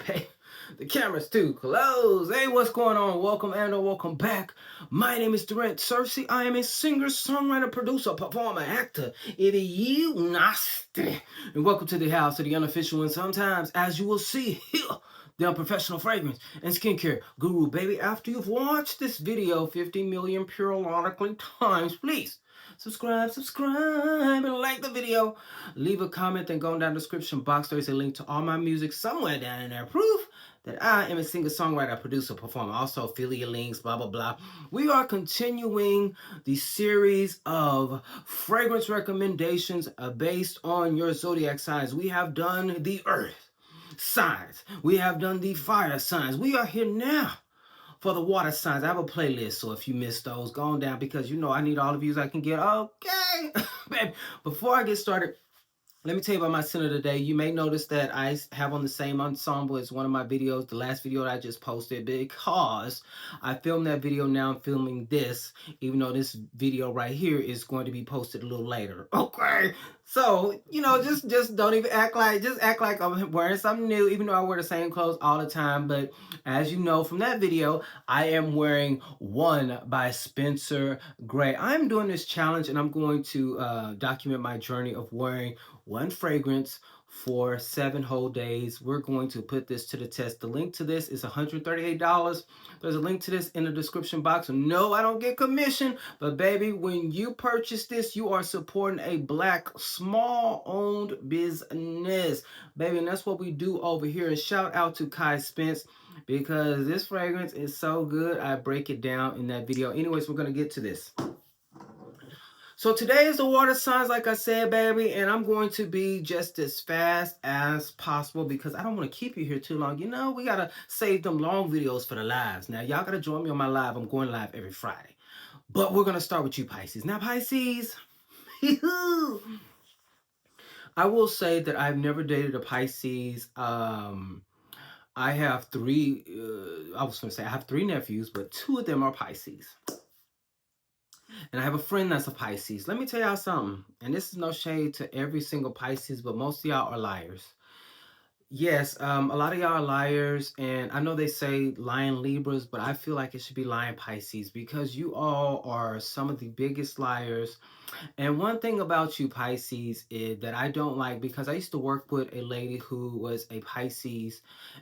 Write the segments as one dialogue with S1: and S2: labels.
S1: babe. The camera's too close. Hey, what's going on? Welcome and or welcome back. My name is Durant Searcy. I am a singer, songwriter, producer, performer, actor. It is you nasty. And welcome to the house of the unofficial and sometimes, as you will see here, the unprofessional fragrance and skincare guru, baby. After you've watched this video 50 million periodically times, please subscribe, and like the video. Leave a comment and go down the description box. There's a link to all my music somewhere down in there. Proof that I am a singer, songwriter, producer, performer. Also affiliate links, blah, blah, blah. We are continuing the series of fragrance recommendations based on your zodiac signs. We have done the earth signs. We have done the fire signs. We are here now for the water signs. I have a playlist, so if you missed those, go on down because you know I need all the views I can get. Okay. Before I get started, let me tell you about my center today. You may notice that I have on the same ensemble as one of my videos, the last video that I just posted, because I filmed that video. Now I'm filming this, even though this video right here is going to be posted a little later. Okay. So, you know, just don't even act like, just act like I'm wearing something new, even though I wear the same clothes all the time. But as you know from that video, I am wearing One by Spencer Grey. I'm doing this challenge and I'm going to document my journey of wearing one fragrance for 7 whole days. We're going to put this to the test. The link to this is $138. There's a link to this in the description box. No, I don't get commission, but baby, when you purchase this, you are supporting a Black small-owned business, baby, and that's what we do over here. And shout out to Kai Spence, because this fragrance is so good. I break it down in that video. Anyways, we're going to get to this. So today is the water signs, like I said, baby, and I'm going to be just as fast as possible because I don't want to keep you here too long. You know, we got to save them long videos for the lives. Now, y'all got to join me on my live. I'm going live every Friday. But we're going to start with you, Pisces. Now, Pisces, I will say that I've never dated a Pisces. I have three, I have 3 nephews, but 2 of them are Pisces. And I have a friend that's a Pisces. Let me tell y'all something. And this is no shade to every single Pisces, but most of y'all are liars. Yes, a lot of y'all are liars. And I know they say lying Libras, but I feel like it should be lying Pisces because you all are some of the biggest liars. And one thing about you Pisces is that I don't like, because I used to work with a lady who was a Pisces,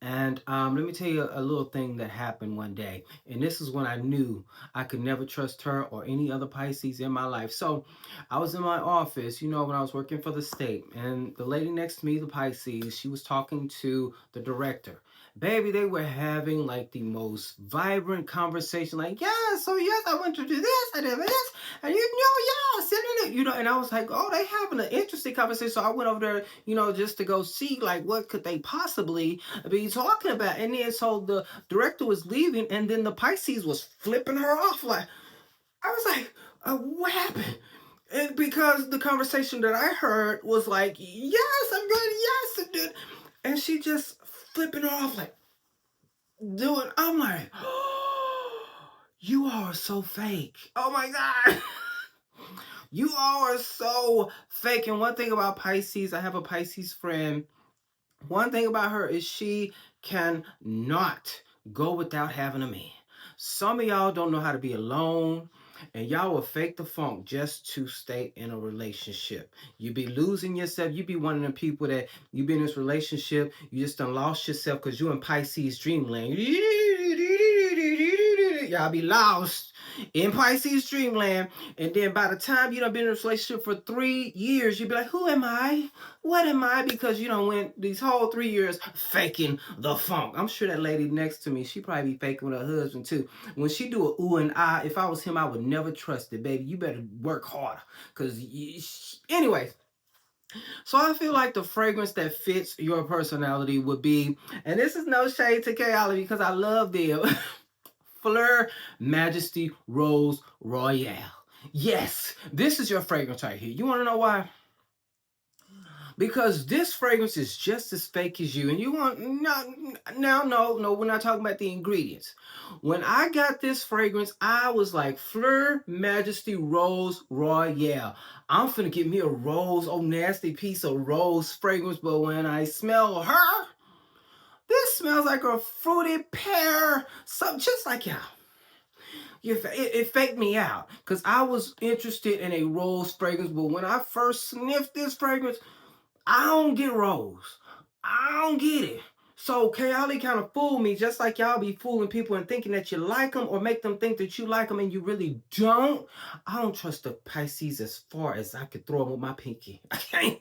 S1: and let me tell you a little thing that happened one day, and this is when I knew I could never trust her or any other Pisces in my life. So I was in my office, you know, when I was working for the state, and the lady next to me, the Pisces, she was talking to the director. Baby, they were having like the most vibrant conversation, like, yeah, so yes, I went to do this, I did this, and you know, yeah, sitting it, you know, and I was like, oh, they having an interesting conversation. So I went over there, you know, just to go see, like, what could they possibly be talking about. And then so the director was leaving, and then the Pisces was flipping her off. Like, I was like, what happened? And because the conversation that I heard was like, yes, I'm good, yes, I'm good. And she just flipping her off, like, doing, I'm like, oh, you all are so fake. Oh my God. You all are so fake. And one thing about Pisces, I have a Pisces friend. One thing about her is she cannot go without having a man. Some of y'all don't know how to be alone, and y'all will fake the funk just to stay in a relationship. You be losing yourself. You be one of the people that you be in this relationship, you just done lost yourself because you in Pisces dreamland. Y'all be lost in Pisces dreamland, and then by the time you done been in a relationship for 3 years, you be like, who am I? What am I? Because you done went these whole 3 years faking the funk. I'm sure that lady next to me, she probably be faking with her husband too. When she do a ooh and ah, if I was him, I would never trust it, baby. You better work harder. Anyways, so I feel like the fragrance that fits your personality would be, and this is no shade to Kayali because I love them, Fleur Majesty Rose Royale. Yes, this is your fragrance right here. You want to know why? Because this fragrance is just as fake as you. And you want, no, we're not talking about the ingredients. When I got this fragrance, I was like, Fleur Majesty Rose Royale. I'm finna get me a rose, oh nasty piece of rose fragrance. But when I smell her, this smells like a fruity pear, something just like y'all. It faked me out because I was interested in a rose fragrance, but when I first sniffed this fragrance, I don't get rose. I don't get it. So Kayali kind of fooled me, just like y'all be fooling people and thinking that you like them or make them think that you like them and you really don't. I don't trust the Pisces as far as I could throw them with my pinky. I can't.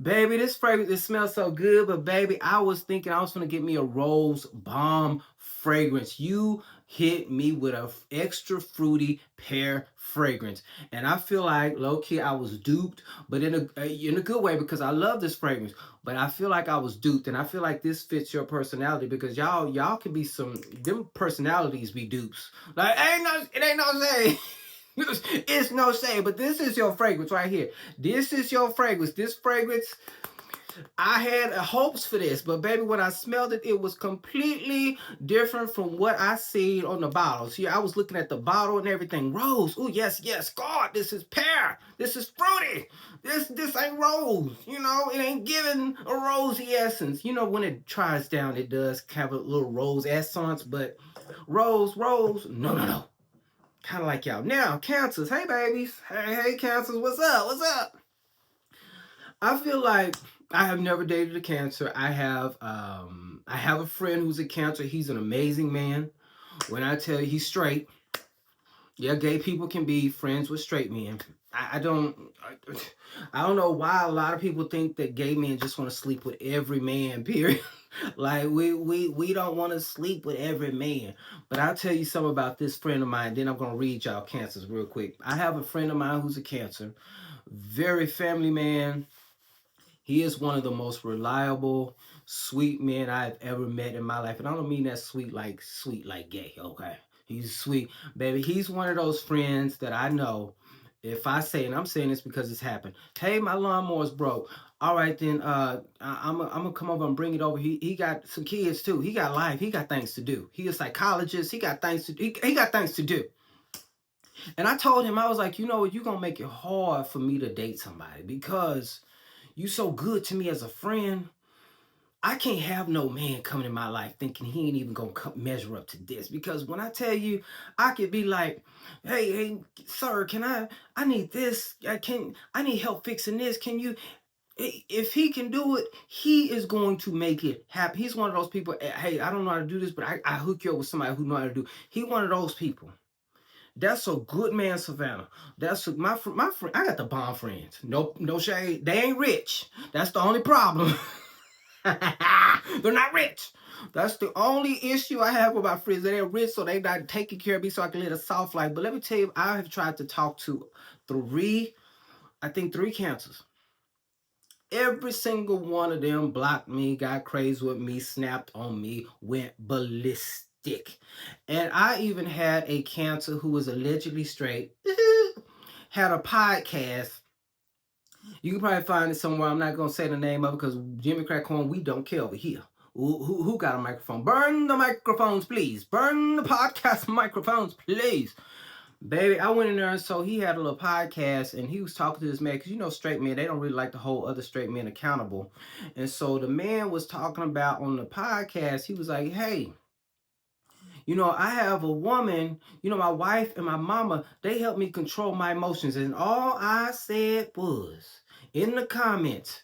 S1: Baby, this fragrance, it smells so good, but baby, I was thinking I was gonna get me a rose bomb fragrance. You hit me with a extra fruity pear fragrance, and I feel like low-key I was duped, but in a good way, because I love this fragrance. But I feel like I was duped, and I feel like this fits your personality, because y'all can be them personalities be dupes. Like it ain't no say. It's no shade, but this is your fragrance right here. This is your fragrance. This fragrance, I had hopes for this, but baby, when I smelled it, it was completely different from what I seen on the bottle. See, I was looking at the bottle and everything. Rose. Oh, yes, yes. God, this is pear. This is fruity. This ain't rose. You know, it ain't giving a rosy essence. You know, when it dries down, it does have a little rose essence, but rose, no. Kind of like y'all. Now, Cancers. Hey, babies. Hey, Cancers. What's up? What's up? I feel like I have never dated a Cancer. I have a friend who's a Cancer. He's an amazing man. When I tell you he's straight, yeah, gay people can be friends with straight men. I don't know why a lot of people think that gay men just want to sleep with every man, period. Like we don't want to sleep with every man. But I'll tell you something about this friend of mine, then I'm gonna read y'all Cancers real quick. I have a friend of mine who's a Cancer, very family man. He is one of the most reliable, sweet men I've ever met in my life. And I don't mean that sweet like gay, okay? He's sweet. Baby, he's one of those friends that I know, if I say, and I'm saying this because it's happened, hey, my lawnmower's broke. All right, then I'm gonna come over and bring it over. He got some kids too. He got life. He got things to do. He a psychologist. He got things to he got things to do. And I told him, I was like, you know what, you're gonna make it hard for me to date somebody because you so good to me as a friend. I can't have no man coming in my life thinking he ain't even gonna measure up to this. Because when I tell you, I could be like, hey, sir, I need this. I need help fixing this. Can you, if he can do it, he is going to make it happen. He's one of those people, hey, I don't know how to do this, but I hook you up with somebody who know how to do. He one of those people. That's a good man, Savannah. That's my friend. I got the bomb friends. No shade. They ain't rich. That's the only problem. They're not rich. That's the only issue I have with my friends. They're rich, so they not taking care of me so I can live a soft life. But let me tell you, I have tried to talk to three Cancers. Every single one of them blocked me, got crazy with me, snapped on me, went ballistic. And I even had a Cancer who was allegedly straight, had a podcast. You can probably find it somewhere. I'm not going to say the name of it because Jimmy Crack Corn, we don't care over here. Who got a microphone? Burn the microphones, please. Burn the podcast microphones, please. Baby, I went in there, and so he had a little podcast, and he was talking to this man, because you know straight men, they don't really like to hold other straight men accountable. And so the man was talking about on the podcast, he was like, hey, you know, I have a woman, you know, my wife and my mama, they help me control my emotions. And all I said was, in the comments,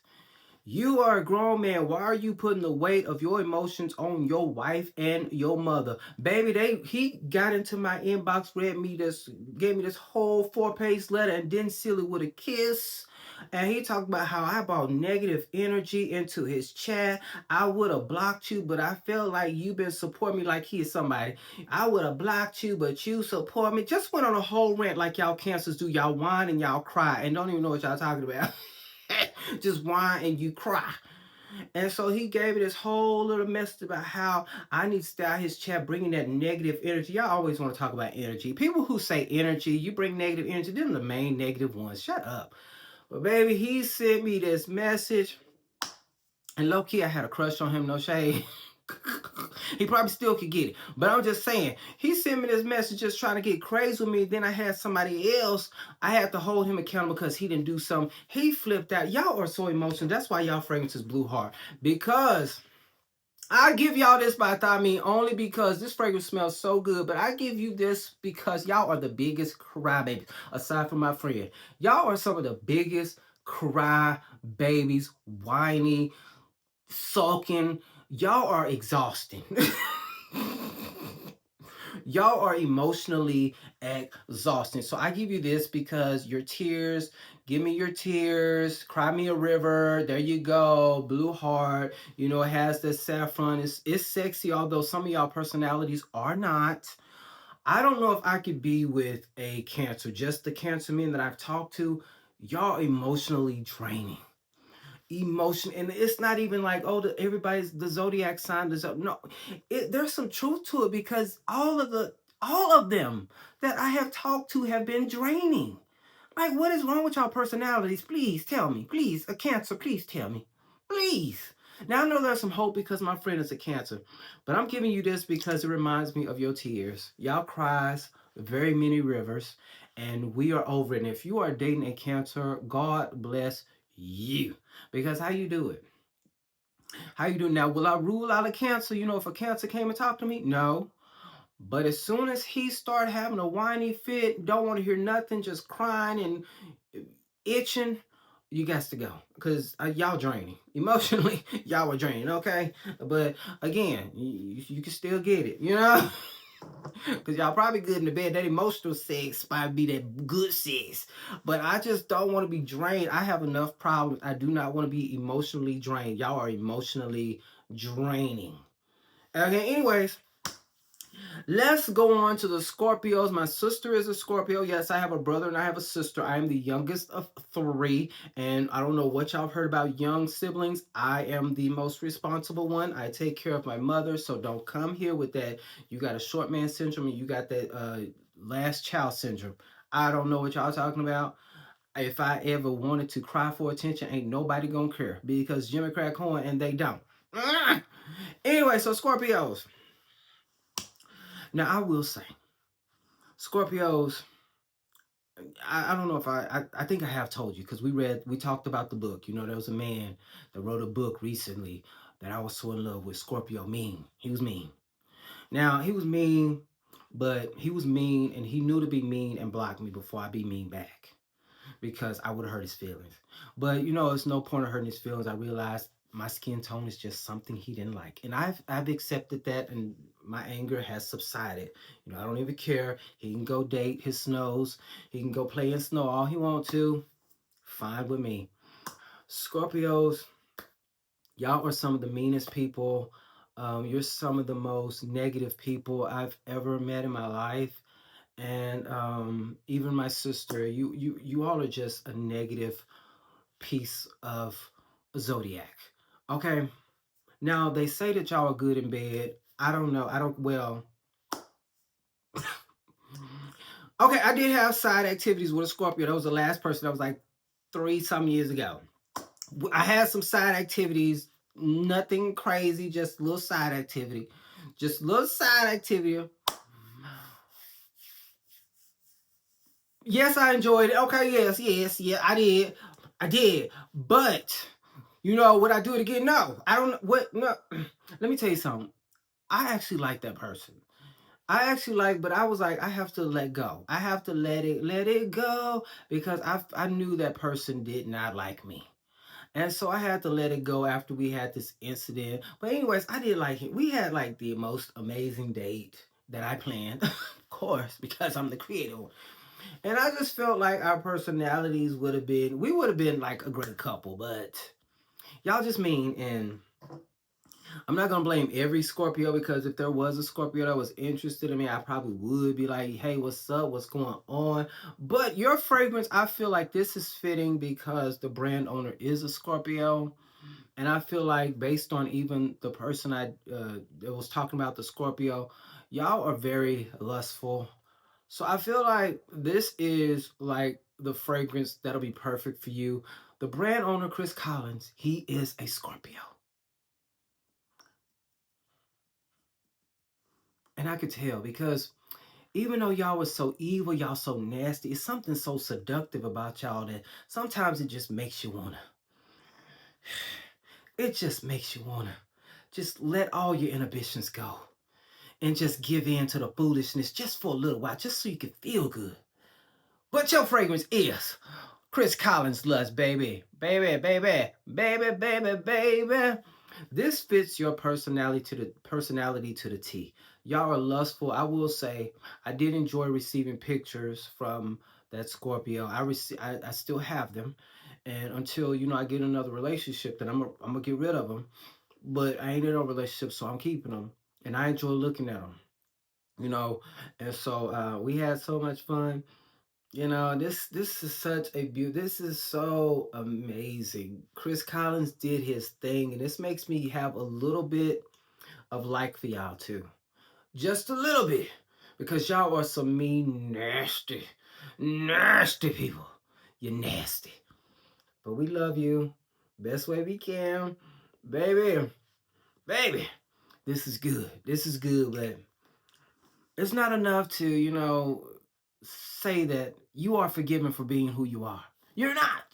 S1: you are a grown man. Why are you putting the weight of your emotions on your wife and your mother? Baby, he got into my inbox, gave me this whole 4-page letter and didn't seal it with a kiss. And he talked about how I brought negative energy into his chat. I would have blocked you, but I felt like you've been supporting me like he is somebody. I would have blocked you, but you support me. Just went on a whole rant like y'all Cancers do. Y'all whine and y'all cry and don't even know what y'all talking about. Just whine and you cry. And so he gave me this whole little message about how I need to stay out his chat bringing that negative energy. Y'all always want to talk about energy. People who say energy, you bring negative energy, them the main negative ones. Shut up. But baby, he sent me this message. And low-key, I had a crush on him, no shade. He probably still could get it. But I'm just saying, he sent me this message just trying to get crazy with me. Then I had somebody else. I had to hold him accountable because he didn't do something. He flipped out. Y'all are so emotional. That's why y'all fragrances blew hard. Because I give y'all this by THAMeen only because this fragrance smells so good. But I give you this because y'all are the biggest crybabies. Aside from my friend, y'all are some of the biggest cry babies, whiny, sulking. Y'all are exhausting. Y'all are emotionally exhausting. So I give you this because your tears, give me your tears, cry me a river. There you go. Blue heart. You know, it has the saffron. It's sexy, although some of y'all personalities are not. I don't know if I could be with a Cancer. Just the Cancer men that I've talked to, y'all emotionally draining. Emotion, and it's not even like, oh, everybody's the zodiac sign no, there's some truth to it because all of them that I have talked to have been draining. Like, what is wrong with y'all personalities? Please tell me. Please, a Cancer, please tell me. Please. Now I know there's some hope because my friend is a Cancer, but I'm giving you this because it reminds me of your tears. Y'all cries very many rivers, and we are over it. And if you are dating a Cancer, God bless you. Because how you do it? How you do now? Will I rule out a Cancer? You know, if a Cancer came and talked to me? No. But as soon as he start having a whiny fit, don't want to hear nothing, just crying and itching, you got to go. Because y'all draining. Emotionally, y'all were draining, okay? But again, you can still get it, you know? Because y'all probably good in the bed. That emotional sex might be that good sex. But I just don't want to be drained. I have enough problems. I do not want to be emotionally drained. Y'all are emotionally draining. Okay, anyways, let's go on to the Scorpios. My sister is a Scorpio. Yes, I have a brother and I have a sister. I am the youngest of three. And I don't know what y'all have heard about young siblings. I am the most responsible one. I take care of my mother. So don't come here with that. You got a short man syndrome and you got that last child syndrome. I don't know what y'all talking about. If I ever wanted to cry for attention, ain't nobody gonna care because Jimmy crack corn and they don't. Anyway, so Scorpios. Now I will say, Scorpios, I don't know if I think I have told you because we talked about the book. You know, there was a man that wrote a book recently that I was so in love with. Scorpio, mean. He was mean. Now he was mean, but he was mean and he knew to be mean and block me before I be mean back because I would have hurt his feelings. But you know, it's no point of hurting his feelings. I realized my skin tone is just something he didn't like, and I've accepted that, and my anger has subsided. You know, I don't even care. He can go date his snows. He can go play in snow all he wants to. Fine with me. Scorpios, y'all are some of the meanest people. You're some of the most negative people I've ever met in my life. And even my sister, you all are just a negative piece of zodiac. Okay. Now they say that y'all are good in bed. I don't know. I don't. Well. Okay, I did have side activities with a Scorpio. That was the last person. That was like 3 some years ago. I had some side activities. Nothing crazy. Just little side activity. Just little side activity. Yes, I enjoyed it. Okay, yes, yeah, I did. But you know, would I do it again? No, I don't. What? No. Let me tell you something. I actually like that person. I actually like, but I was like, I have to let go. I have to let it go because I knew that person did not like me. And so I had to let it go after we had this incident. But anyways, I did like it. We had like the most amazing date that I planned, of course, because I'm the creator. And I just felt like our personalities we would have been like a great couple, but y'all just mean. And I'm not gonna blame every Scorpio because if there was a Scorpio that was interested in me, I probably would be like, hey, what's up? What's going on? But your fragrance, I feel like this is fitting because the brand owner is a Scorpio. And I feel like based on even the person that was talking about the Scorpio, y'all are very lustful. So I feel like this is like the fragrance that'll be perfect for you. The brand owner, Chris Collins, he is a Scorpio. And I could tell because even though y'all was so evil, y'all so nasty, it's something so seductive about y'all that sometimes it just makes you wanna just let all your inhibitions go and just give in to the foolishness just for a little while, just so you can feel good. But your fragrance is Chris Collins Lust, baby. Baby, baby, baby, baby, baby. This fits your personality to the T. Y'all are lustful. I will say I did enjoy receiving pictures from that Scorpio. I still have them. And until I get another relationship, then I'm gonna get rid of them. But I ain't in a relationship, so I'm keeping them. And I enjoy looking at them. And so we had so much fun. This is such a beauty. This is so amazing. Chris Collins did his thing, and this makes me have a little bit of like for y'all too, just a little bit, because y'all are some mean, nasty, nasty people. You're nasty, but we love you best way we can, baby, baby. This is good. This is good, but it's not enough to say that you are forgiven for being who you are. You're not.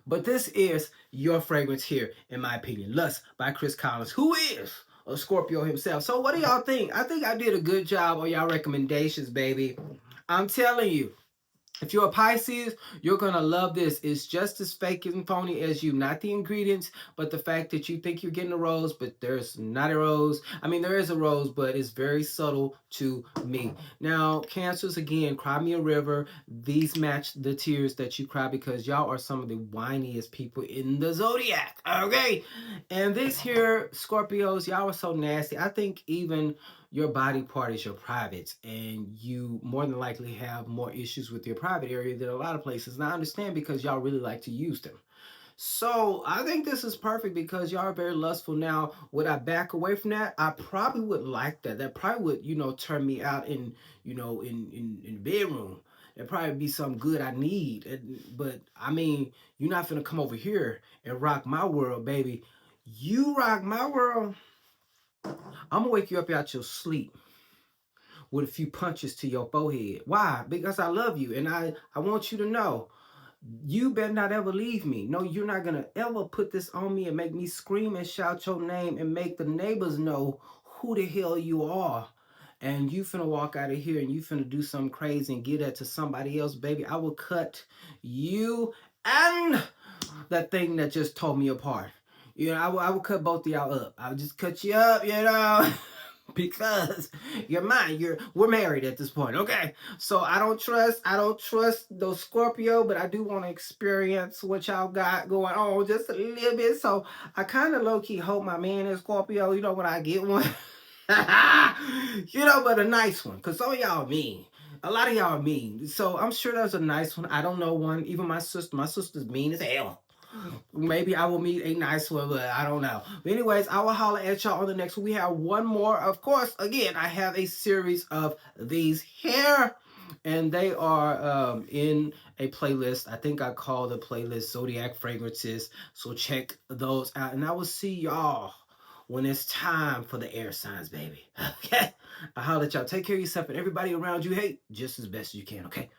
S1: But this is your fragrance here, in my opinion. Lust by Chris Collins, who is a Scorpio himself. So what do y'all think? I think I did a good job on y'all recommendations, baby. I'm telling you. If you're a Pisces, you're going to love this. It's just as fake and phony as you. Not the ingredients, but the fact that you think you're getting a rose, but there's not a rose. I mean, there is a rose, but it's very subtle to me. Now, Cancers, again, cry me a river. These match the tears that you cry because y'all are some of the whiniest people in the zodiac. Okay? And this here, Scorpios, y'all are so nasty. I think even your body part is your privates, and you more than likely have more issues with your private area than a lot of places. And I understand because y'all really like to use them. So I think this is perfect because y'all are very lustful. Now, would I back away from that? I probably would like that. That probably would, turn me out in the bedroom. That'd probably be something good I need. But I mean, you're not gonna come over here and rock my world, baby. You rock my world, I'm gonna wake you up out your sleep with a few punches to your forehead. Why? Because I love you, and I want you to know you better not ever leave me. No, you're not gonna ever put this on me and make me scream and shout your name and make the neighbors know who the hell you are. And you finna walk out of here and you finna do something crazy and give that to somebody else, baby. I will cut you and that thing that just tore me apart. I will cut both of y'all up. I'll just cut you up, because you're mine. We're married at this point, okay? So I don't trust those Scorpio, but I do want to experience what y'all got going on just a little bit. So I kind of low-key hope my man is Scorpio, when I get one. But a nice one, because some of y'all are mean. A lot of y'all are mean. So I'm sure there's a nice one. I don't know one. Even my sister's mean as hell. Maybe I will meet a nice one, but I don't know. But anyways, I will holler at y'all on the next one. We have one more. Of course, again, I have a series of these here, and they are in a playlist. I think I call the playlist Zodiac Fragrances. So check those out. And I will see y'all when it's time for the air signs, baby. Okay? I'll holler at y'all. Take care of yourself and everybody around you. Hey, just as best as you can, okay?